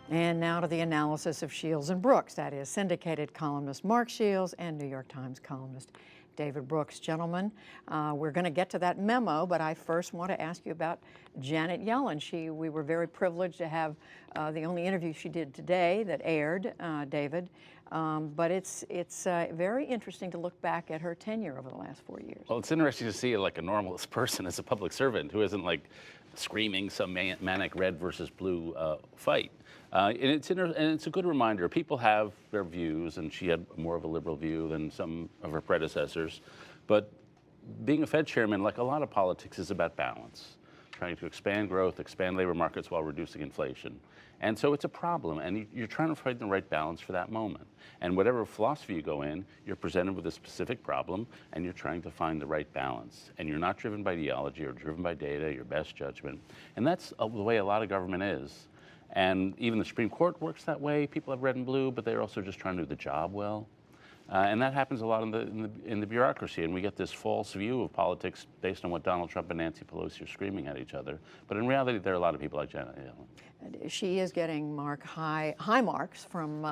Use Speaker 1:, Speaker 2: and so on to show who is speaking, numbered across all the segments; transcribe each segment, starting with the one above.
Speaker 1: And now to the analysis of Shields and Brooks, that is syndicated columnist Mark Shields and New York Times columnist David Brooks. Gentlemen, we're going to get to that memo, but I first want to ask you about Janet Yellen. We were very privileged to have the only interview she did today that aired, David. But it's very interesting to look back at her tenure over the last 4 years.
Speaker 2: Well, it's interesting to see like a normalist person as a public servant who isn't like screaming some manic red versus blue fight. And it's a good reminder. People have their views, and she had more of a liberal view than some of her predecessors. But being a Fed chairman, like a lot of politics, is about balance, trying to expand growth, expand labor markets while reducing inflation. And so it's a problem, and you're trying to find the right balance for that moment. And whatever philosophy you go in, you're presented with a specific problem, and you're trying to find the right balance. And you're not driven by ideology or driven by data, your best judgment. And that's the way a lot of government is. And even the Supreme Court works that way. People have red and blue, but they're also just trying to do the job well. And that happens a lot in the bureaucracy, and we get this false view of politics based on what Donald Trump and Nancy Pelosi are screaming at each other. But in reality, there are a lot of people like Janet Yellen.
Speaker 1: She is getting high marks from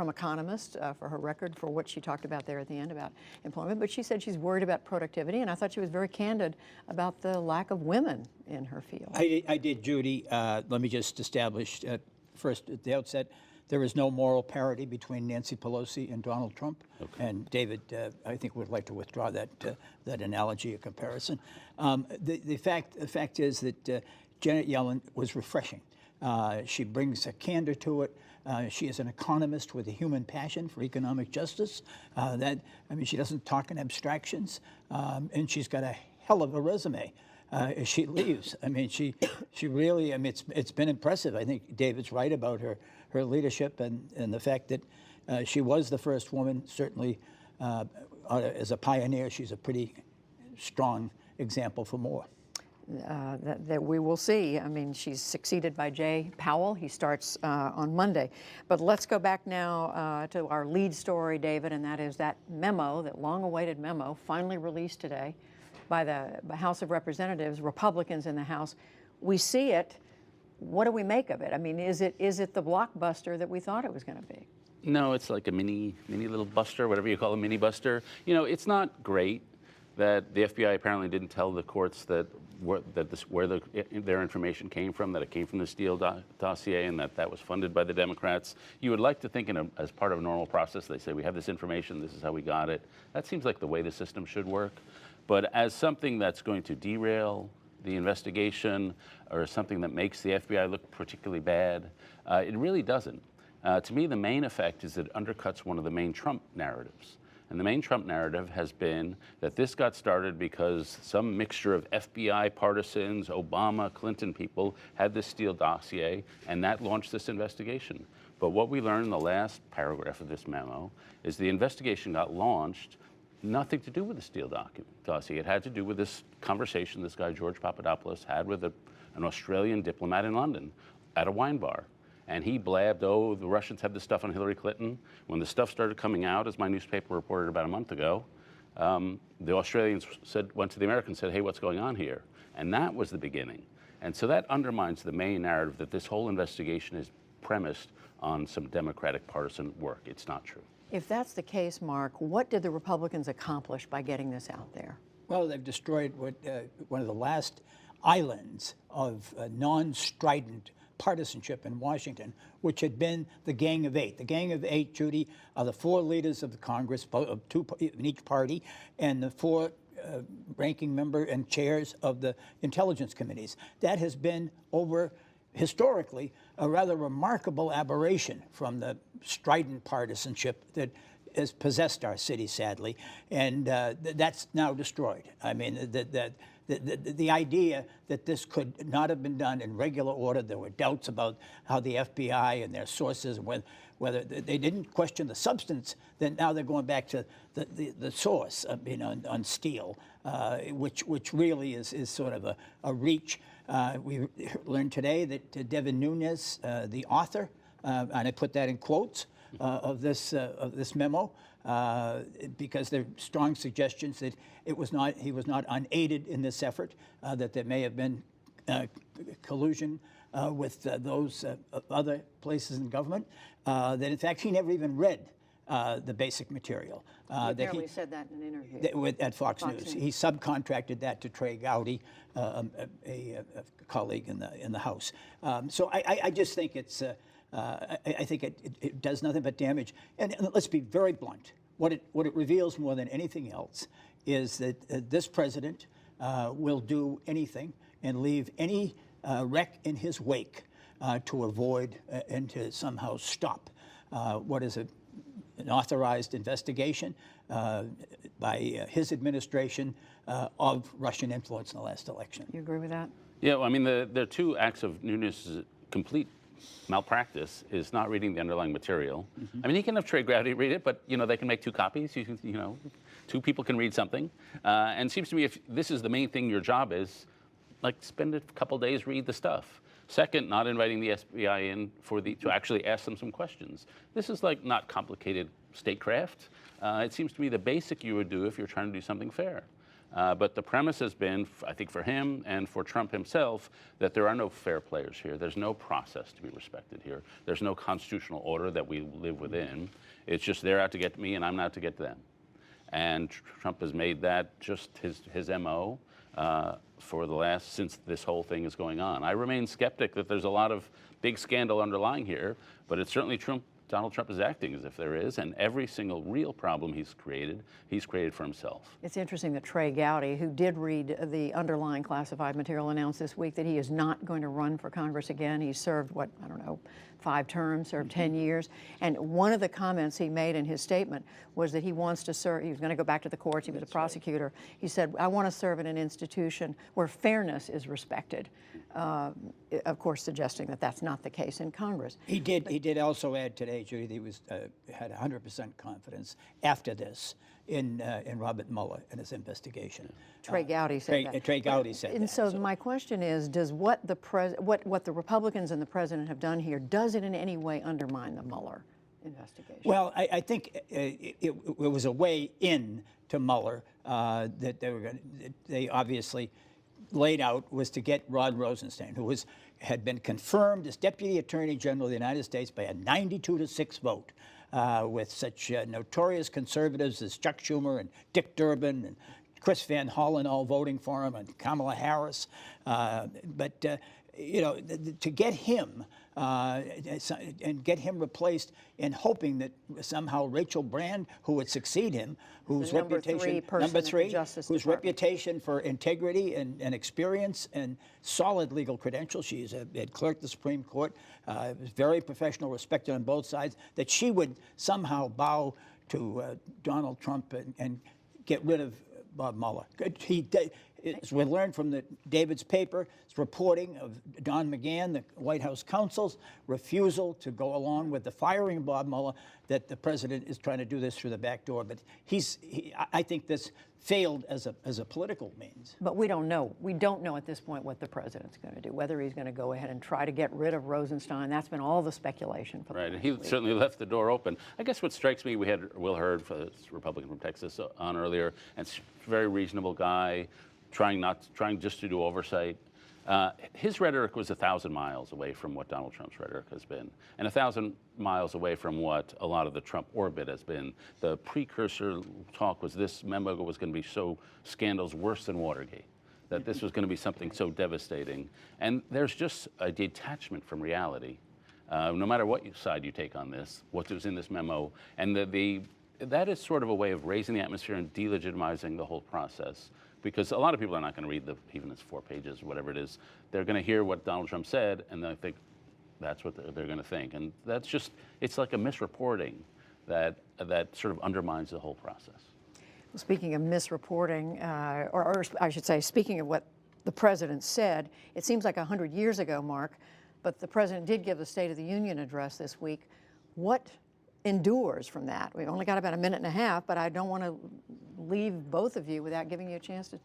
Speaker 1: economists for her record for what she talked about there at the end about employment. But she said she's worried about productivity, and I thought she was very candid about the lack of women in her field.
Speaker 3: I did, Judy. Let me just establish first at the outset, there is no moral parity between Nancy Pelosi and Donald Trump. Okay. And David, I think, would like to withdraw that analogy or comparison. The fact is that Janet Yellen was refreshing. She brings a candor to it. She is an economist with a human passion for economic justice. She doesn't talk in abstractions, and she's got a hell of a resume. As she leaves, she really. It's been impressive. I think David's right about her leadership and the fact that she was the first woman. Certainly, as a pioneer, she's a pretty strong example for more.
Speaker 1: That we will see. She's succeeded by Jay Powell. He starts on Monday. But let's go back now to our lead story, David, and that is that memo, that long-awaited memo, finally released today by the House of Representatives, Republicans in the House. We see it. What do we make of it? Is it the blockbuster that we thought it was going to be?
Speaker 2: No, it's like a mini little buster, whatever you call a mini buster. It's not great that the FBI apparently didn't tell the courts where their information came from, that it came from the Steele dossier, and that was funded by the Democrats. You would like to think as part of a normal process, they say, we have this information, this is how we got it. That seems like the way the system should work. But as something that's going to derail the investigation or something that makes the FBI look particularly bad, it really doesn't. To me, the main effect is it undercuts one of the main Trump narratives. And the main Trump narrative has been that this got started because some mixture of FBI partisans, Obama, Clinton people had this Steele dossier, and that launched this investigation. But what we learned in the last paragraph of this memo is the investigation got launched, nothing to do with the Steele dossier. It had to do with this conversation this guy, George Papadopoulos, had with an Australian diplomat in London at a wine bar. And he blabbed, oh, the Russians had this stuff on Hillary Clinton. When the stuff started coming out, as my newspaper reported about a month ago, the Australians went to the Americans and said, hey, what's going on here? And that was the beginning. And so that undermines the main narrative that this whole investigation is premised on some Democratic partisan work. It's not true.
Speaker 1: If that's the case, Mark, what did the Republicans accomplish by getting this out there?
Speaker 3: Well, they've destroyed one of the last islands of non-strident partisanship in Washington, which had been the Gang of Eight. The Gang of Eight, Judy, are the four leaders of the Congress, two in each party, and the four ranking member and chairs of the intelligence committees. That has been historically, a rather remarkable aberration from the strident partisanship that has possessed our city, sadly, and that's now destroyed. The idea that this could not have been done in regular order, there were doubts about how the FBI and their sources, whether they didn't question the substance, then now they're going back to the source, on Steele, which really is sort of a reach. We learned today that Devin Nunes, the author, and I put that in quotes, of this memo, because there are strong suggestions that he was not unaided in this effort, that there may have been collusion with those other places in government, that in fact he never even read the basic material.
Speaker 1: He apparently said that in an interview.
Speaker 3: At Fox News. He subcontracted that to Trey Gowdy, a colleague in the House. So I just think it's, I think it does nothing but damage. And let's be very blunt. What it reveals more than anything else is that this president will do anything and leave any wreck in his wake to avoid and to somehow stop what is an authorized investigation by his administration of Russian influence in the last election.
Speaker 1: You agree with that?
Speaker 2: Yeah, well, I mean, the two acts of Nunes' complete malpractice is not reading the underlying material. I mean, he can have Trey Gowdy read it, but they can make two copies. Two people can read something. And it seems to me if this is the main thing your job is, like spend a couple days, read the stuff. Second, not inviting the FBI in to actually ask them some questions. This is like not complicated statecraft. It seems to me the basic you would do if you're trying to do something fair. But the premise has been, I think for him and for Trump himself, that there are no fair players here. There's no process to be respected here. There's no constitutional order that we live within. It's just they're out to get me and I'm out to get them. And Trump has made that just his MO since this whole thing is going on. I remain skeptic that there's a lot of big scandal underlying here, but it's certainly Donald Trump is acting as if there is, and every single real problem he's created for himself.
Speaker 1: It's interesting that Trey Gowdy, who did read the underlying classified material, announced this week that he is not going to run for Congress again. He served, 5 terms, served 10 years. And one of the comments he made in his statement was that he wants to serve, he was going to go back to the courts, he was a prosecutor. He said, I want to serve in an institution where fairness is respected. Of course, suggesting that that's not the case in Congress.
Speaker 3: He did also add today, Judy, that he had 100% confidence after this in Robert Mueller and his investigation.
Speaker 1: Trey Gowdy said that.
Speaker 3: Trey Gowdy said that.
Speaker 1: And so my question is, does what the Republicans and the president have done here, does it in any way undermine the Mueller investigation?
Speaker 3: Well, I think it was a way in to Mueller that they obviously laid out was to get Rod Rosenstein, who had been confirmed as Deputy Attorney General of the United States by a 92-6 vote, with such notorious conservatives as Chuck Schumer and Dick Durbin and Chris Van Hollen all voting for him, and Kamala Harris. But to get him and get him replaced, and hoping that somehow Rachel Brand, who would succeed him, whose reputation whose reputation for integrity and experience and solid legal credentials, she's had clerked the Supreme Court, was very professional, respected on both sides, that she would somehow bow to Donald Trump and get rid of Bob Mueller. As we learned from David's paper, it's reporting of Don McGahn, the White House counsel's refusal to go along with the firing of Bob Mueller, that the president is trying to do this through the back door. But I think this failed as a political means.
Speaker 1: But we don't know. We don't know at this point what the president's going to do, whether he's going to go ahead and try to get rid of Rosenstein. That's been all the speculation for the
Speaker 2: Right,
Speaker 1: last
Speaker 2: and he
Speaker 1: week.
Speaker 2: certainly left the door open. I guess what strikes me, we had Will Hurd, Republican from Texas, on earlier, and very reasonable guy, trying just to do oversight. His rhetoric was 1,000 miles away from what Donald Trump's rhetoric has been, and 1,000 miles away from what a lot of the Trump orbit has been. The precursor talk was this memo was going to be so scandals worse than Watergate, that this was going to be something so devastating. And there's just a detachment from reality, no matter what side you take on this, what was in this memo, and that is sort of a way of raising the atmosphere and delegitimizing the whole process. Because a lot of people are not going to read even it's 4 pages, whatever it is. They're going to hear what Donald Trump said, and they think that's what they're going to think. And that's just, it's like a misreporting that sort of undermines the whole process.
Speaker 1: Well, speaking of misreporting, or I should say, speaking of what the president said, it seems like 100 years ago, Mark, but the president did give the State of the Union address this week. What endures from that? We've only got about a minute and a half, but I don't want to leave both of you without giving you a chance to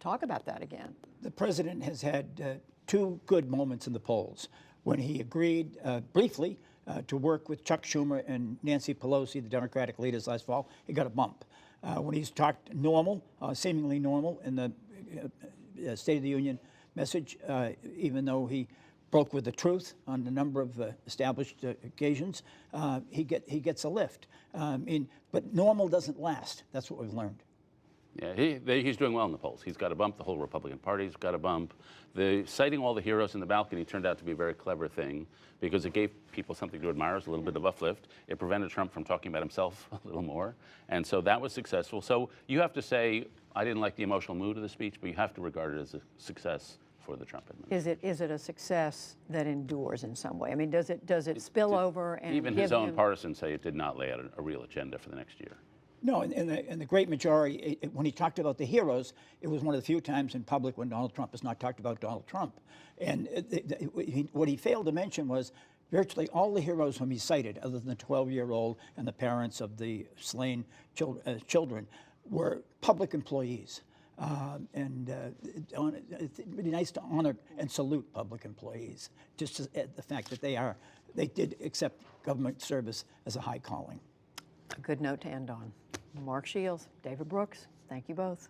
Speaker 1: talk about that again.
Speaker 3: The president has had 2 good moments in the polls. When he agreed briefly to work with Chuck Schumer and Nancy Pelosi, the Democratic leaders, last fall, he got a bump. When he's talked seemingly normal in the State of the Union message, even though he broke with the truth on a number of established occasions, he gets a lift. But normal doesn't last. That's what we've learned.
Speaker 2: Yeah, he's doing well in the polls. He's got a bump. The whole Republican Party's got a bump. Citing all the heroes in the balcony turned out to be a very clever thing because it gave people something to admire, a little bit of uplift. It prevented Trump from talking about himself a little more. And so that was successful. So you have to say, I didn't like the emotional mood of the speech, but you have to regard it as a success for the Trump administration.
Speaker 1: Is it a success that endures in some way? I mean, does it spill over and
Speaker 2: Even
Speaker 1: give
Speaker 2: his own
Speaker 1: him,
Speaker 2: partisans say it did not lay out a real agenda for the next year.
Speaker 3: No, and the great majority, when he talked about the heroes, it was one of the few times in public when Donald Trump has not talked about Donald Trump. And what he failed to mention was virtually all the heroes whom he cited, other than the 12-year-old and the parents of the slain children, were public employees. It'd be nice to honor and salute public employees, just as, the fact that they did accept government service as a high calling.
Speaker 1: a good note to end on. Mark Shields, David Brooks, thank you both.